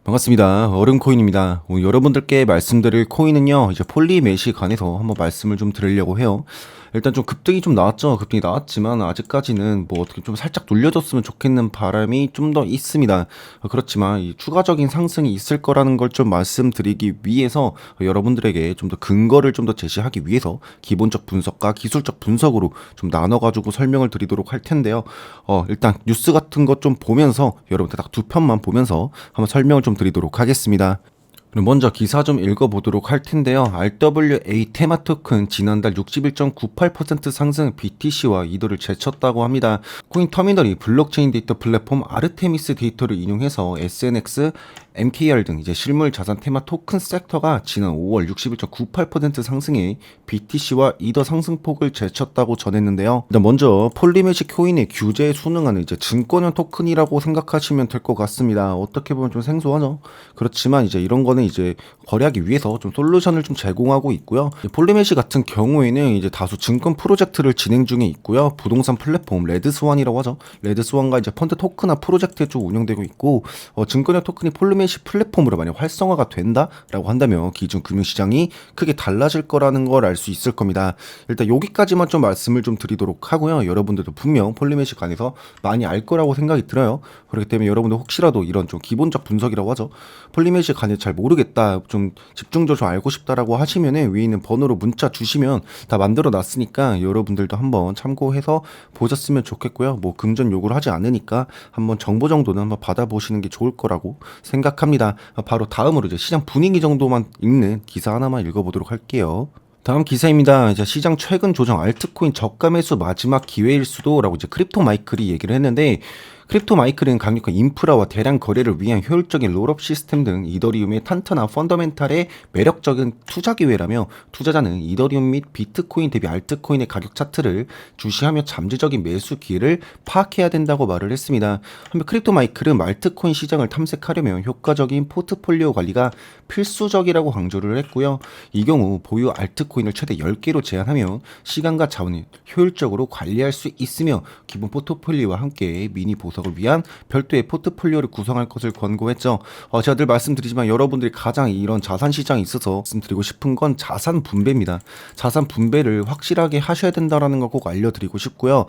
반갑습니다. 얼음코인입니다. 오늘 여러분들께 말씀드릴 코인은요, 이제 폴리메시에 관해서 한번 말씀을 좀 드리려고 해요. 일단 좀 급등이 좀 나왔죠. 급등이 나왔지만 아직까지는 뭐 어떻게 좀 살짝 눌려줬으면 좋겠는 바람이 좀 더 있습니다. 그렇지만 이 추가적인 상승이 있을 거라는 걸 좀 말씀드리기 위해서 여러분들에게 좀 더 근거를 좀 더 제시하기 위해서 기본적 분석과 기술적 분석으로 좀 나눠가지고 설명을 드리도록 할 텐데요. 일단 뉴스 같은 것 좀 보면서 여러분들 딱 두 편만 보면서 한번 설명을 좀 드리도록 하겠습니다. 그럼 먼저 기사 좀 읽어보도록 할 텐데요. RWA 테마 토큰 지난달 61.98% 상승 BTC와 이더를 제쳤다고 합니다. 코인 터미널이 블록체인 데이터 플랫폼 아르테미스 데이터를 인용해서 SNX, MKR 등 이제 실물 자산 테마 토큰 섹터가 지난 5월 61.98% 상승해 BTC와 이더 상승폭을 제쳤다고 전했는데요. 일단 먼저 폴리메시 코인의 규제에 순응하는 이제 증권형 토큰이라고 생각하시면 될 것 같습니다. 어떻게 보면 좀 생소하죠. 그렇지만 이제 이런 거는 이제 거래하기 위해서 좀 솔루션을 좀 제공하고 있고요. 폴리메시 같은 경우에는 이제 다수 증권 프로젝트를 진행 중에 있고요. 부동산 플랫폼 레드스완이라고 하죠. 레드스완과 이제 펀드 토큰화 프로젝트에 쭉 운영되고 있고, 증권형 토큰이 폴리메시 플랫폼으로 만약 활성화가 된다라고 한다면 기존 금융시장이 크게 달라질 거라는 걸 알 수 있을 겁니다. 일단 여기까지만 좀 말씀을 좀 드리도록 하고요. 여러분들도 분명 폴리메시 관해서 많이 알 거라고 생각이 들어요. 그렇기 때문에 여러분들 혹시라도 이런 좀 기본적 분석이라고 하죠. 폴리메시 관해서 잘 모르겠다, 좀 집중적으로 좀 알고 싶다라고 하시면은 위에 있는 번호로 문자 주시면 다 만들어 놨으니까 여러분들도 한번 참고해서 보셨으면 좋겠고요. 뭐 금전 요구를 하지 않으니까 한번 정보 정도는 한번 받아보시는 게 좋을 거라고 생각합니다. 바로 다음으로 이제 시장 분위기 정도만 읽는 기사 하나만 읽어보도록 할게요. 다음 기사입니다. 이제 시장 최근 조정 알트코인 저가 매수 마지막 기회일 수도라고 이제 크립토 마이클이 얘기를 했는데, 크립토 마이클은 강력한 인프라와 대량 거래를 위한 효율적인 롤업 시스템 등 이더리움의 탄탄한 펀더멘탈의 매력적인 투자 기회라며, 투자자는 이더리움 및 비트코인 대비 알트코인의 가격 차트를 주시하며 잠재적인 매수 기회를 파악해야 된다고 말을 했습니다. 한편 크립토 마이클은 알트코인 시장을 탐색하려면 효과적인 포트폴리오 관리가 필수적이라고 강조를 했고요. 이 경우 보유 알트코인을 최대 10개로 제한하면 시간과 자원을 효율적으로 관리할 수 있으며, 기본 포트폴리오와 함께 미니 보석을 위한 별도의 포트폴리오를 구성할 것을 권고했죠. 제가 늘 말씀드리지만 여러분들이 가장 이런 자산 시장에 있어서 말씀드리고 싶은 건 자산 분배입니다. 자산 분배를 확실하게 하셔야 된다는 걸 꼭 알려드리고 싶고요.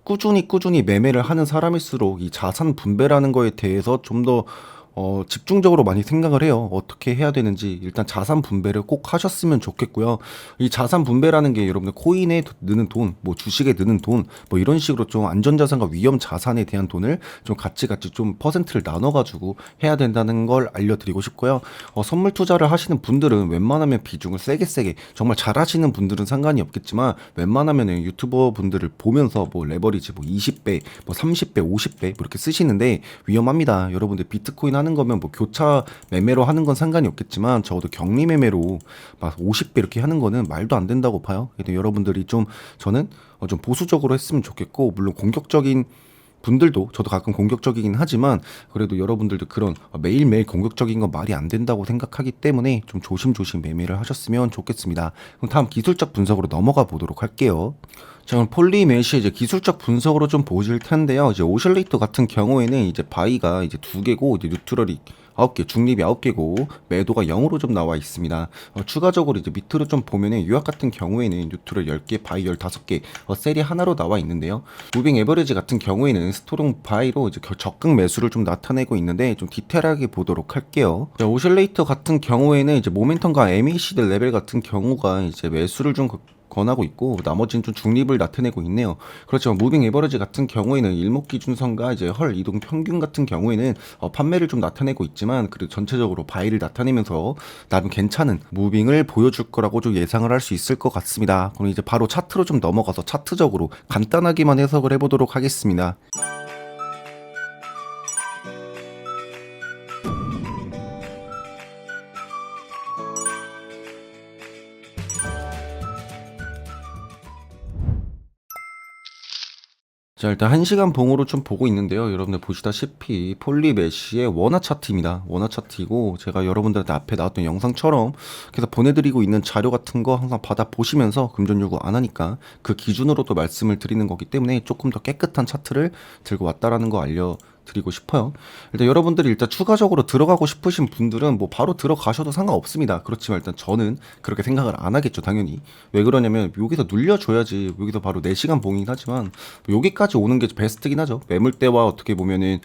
꾸준히 매매를 하는 사람일수록 이 자산 분배라는 거에 대해서 좀 더 집중적으로 많이 생각을 해요. 어떻게 해야 되는지. 일단 자산 분배를 꼭 하셨으면 좋겠고요. 이 자산 분배라는 게 여러분들 코인에 넣는 돈, 뭐 주식에 넣는 돈, 뭐 이런 식으로 좀 안전자산과 위험 자산에 대한 돈을 좀 같이 좀 퍼센트를 나눠가지고 해야 된다는 걸 알려드리고 싶고요. 선물 투자를 하시는 분들은 웬만하면 비중을 세게, 정말 잘하시는 분들은 상관이 없겠지만 웬만하면 유튜버 분들을 보면서 뭐 레버리지 뭐 20배, 뭐 30배, 50배 뭐 이렇게 쓰시는데 위험합니다. 여러분들 비트코인 하는 거면 뭐 교차 매매로 하는 건 상관이 없겠지만 적어도 격리 매매로 막 50배 이렇게 하는 거는 말도 안 된다고 봐요. 그래서 여러분들이 좀, 저는 좀 보수적으로 했으면 좋겠고, 물론 공격적인 분들도, 저도 가끔 공격적이긴 하지만 그래도 여러분들도 그런 매일매일 공격적인 건 말이 안 된다고 생각하기 때문에 좀 조심조심 매매를 하셨으면 좋겠습니다. 그럼 다음 기술적 분석으로 넘어가 보도록 할게요. 자, 그럼 폴리메시의 이제 기술적 분석으로 좀 보실 텐데요. 이제 오실레이터 같은 경우에는 이제 바이가 이제 2개고, 이제 뉴트럴이 9개, 중립이 9개고, 매도가 0으로 좀 나와 있습니다. 추가적으로 이제 밑으로 좀 보면은 유학 같은 경우에는 뉴트럴 10개, 바이 15개, 셀이 하나로 나와 있는데요. 무빙 에버리지 같은 경우에는 스트롱 바이로 이제 적극 매수를 좀 나타내고 있는데, 좀 디테일하게 보도록 할게요. 자, 오실레이터 같은 경우에는 이제 모멘텀과 MACD 레벨 같은 경우가 이제 매수를 좀 권하고 있고, 나머지는 좀 중립을 나타내고 있네요. 그렇지만 무빙 에버리지 같은 경우에는 일목기준선과 이제 헐 이동 평균 같은 경우에는 판매를 좀 나타내고 있지만, 그래도 전체적으로 바이를 나타내면서 나름 괜찮은 무빙을 보여줄 거라고 좀 예상을 할 수 있을 것 같습니다. 그럼 이제 바로 차트로 좀 넘어가서 차트적으로 간단하게만 해석을 해보도록 하겠습니다. 자, 일단 1시간 봉으로 좀 보고 있는데요. 여러분들 보시다시피 폴리메시의 원화 차트입니다. 원화 차트이고, 제가 여러분들한테 앞에 나왔던 영상처럼 계속 보내드리고 있는 자료 같은 거 항상 받아보시면서 금전 요구 안 하니까 그 기준으로 또 말씀을 드리는 거기 때문에 조금 더 깨끗한 차트를 들고 왔다라는 거 드리고 싶어요. 일단 여러분들이 일단 추가적으로 들어가고 싶으신 분들은 뭐 바로 들어가셔도 상관없습니다. 그렇지만 일단 저는 그렇게 생각을 안 하겠죠, 당연히. 왜 그러냐면 여기서 눌려줘야지. 여기서 바로 4시간 봉이긴 하지만 여기까지 오는 게 베스트긴 하죠. 매물대와 어떻게 보면은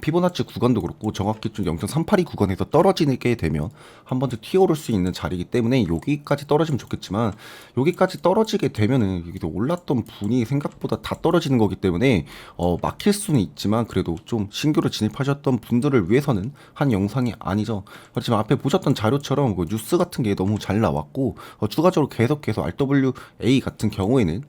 피보나치 구간도 그렇고 정확히 좀 0.382 구간에서 떨어지게 되면 한 번 더 튀어오를 수 있는 자리이기 때문에 여기까지 떨어지면 좋겠지만 여기까지 떨어지게 되면은 여기서 올랐던 분이 생각보다 다 떨어지는 거기 때문에 막힐 수는 있지만 그래도 좀 신규로 진입하셨던 분들을 위해서는 한 영상이 아니죠. 그렇지만 앞에 보셨던 자료처럼 그 뉴스 같은 게 너무 잘 나왔고 추가적으로 계속해서 RWA 같은 경우에는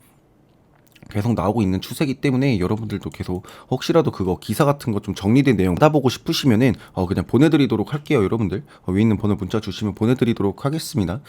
계속 나오고 있는 추세이기 때문에 여러분들도 계속 혹시라도 그거 기사 같은 거 좀 정리된 내용 받아보고 싶으시면은 그냥 보내드리도록 할게요. 여러분들 위에 있는 번호 문자 주시면 보내드리도록 하겠습니다.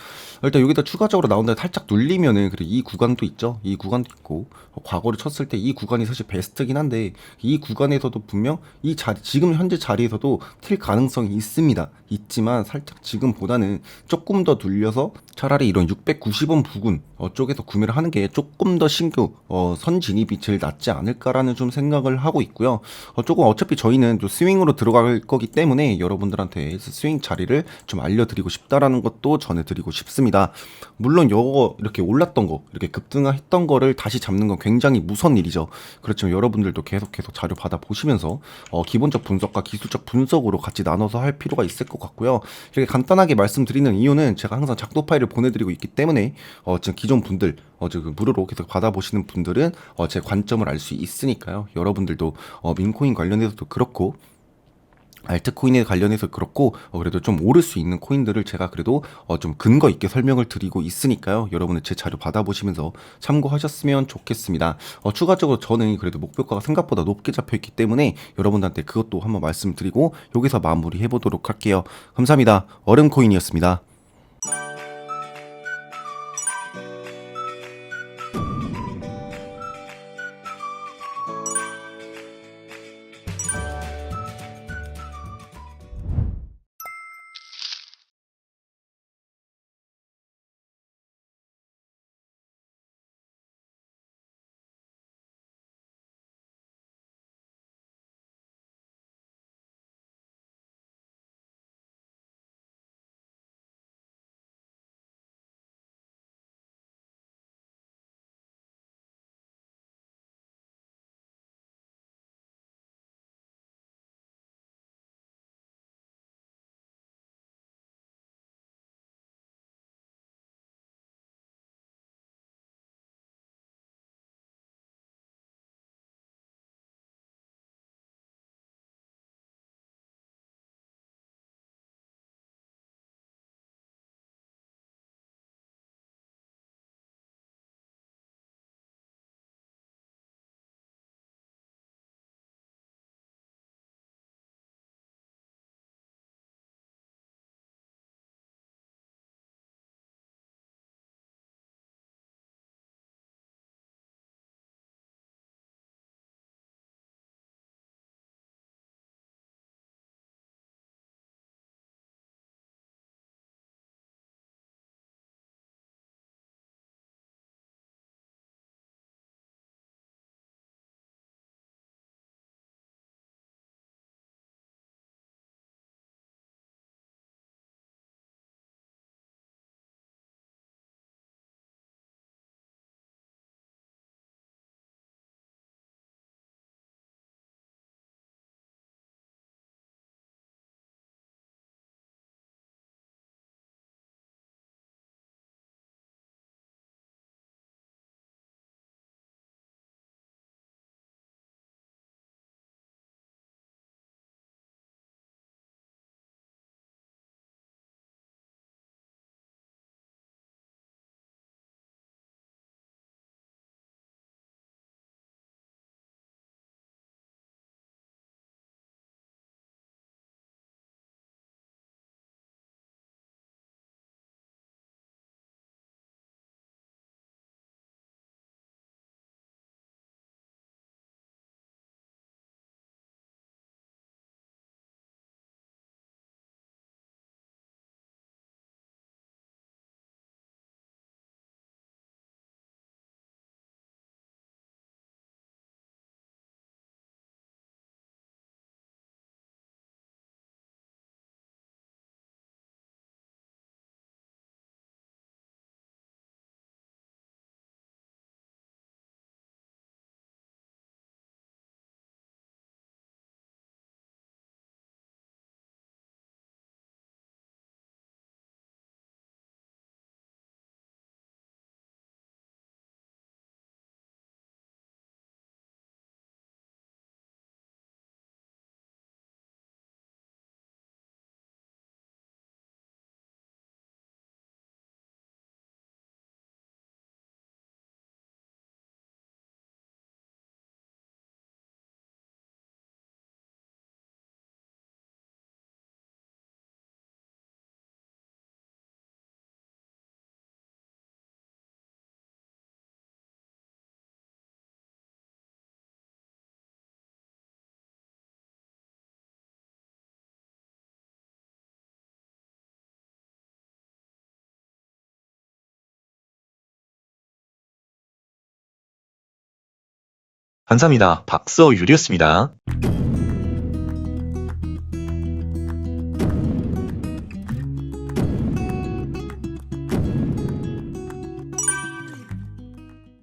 일단 여기다 추가적으로 나온다 살짝 눌리면은 그리고 이 구간도 있죠. 이 구간도 있고 과거를 쳤을 때 이 구간이 사실 베스트긴 한데 이 구간에서도 분명 이 자리 지금 현재 자리에서도 튈 가능성이 있습니다. 있지만 살짝 지금보다는 조금 더 눌려서 차라리 이런 690원 부근 쪽에서 구매를 하는 게 조금 더 신규 선 진입이 제일 낫지 않을까라는 좀 생각을 하고 있고요. 조금 어차피 저희는 또 스윙으로 들어갈 거기 때문에 여러분들한테 스윙 자리를 좀 알려드리고 싶다라는 것도 전해드리고 싶습니다. 물론 요거 이렇게 올랐던 거 이렇게 급등했던 거를 다시 잡는 건 굉장히 무서운 일이죠. 그렇지만 여러분들도 계속해서 자료 받아 보시면서 기본적 분석과 기술적 분석으로 같이 나눠서 할 필요가 있을 것 같고요. 이렇게 간단하게 말씀드리는 이유는 제가 항상 작도 파일을 보내드리고 있기 때문에 지금 기존 분들 지금 무료로 계속 받아보시는 분들은 제 관점을 알 수 있으니까요. 여러분들도 민코인 관련해서도 그렇고 알트코인에 관련해서 그렇고 그래도 좀 오를 수 있는 코인들을 제가 그래도 좀 근거 있게 설명을 드리고 있으니까요. 여러분들 제 자료 받아보시면서 참고하셨으면 좋겠습니다. 추가적으로 저는 그래도 목표가가 생각보다 높게 잡혀있기 때문에 여러분들한테 그것도 한번 말씀드리고 여기서 마무리해 보도록 할게요. 감사합니다. 얼음코인이었습니다. 감사합니다. 박서유리였습니다.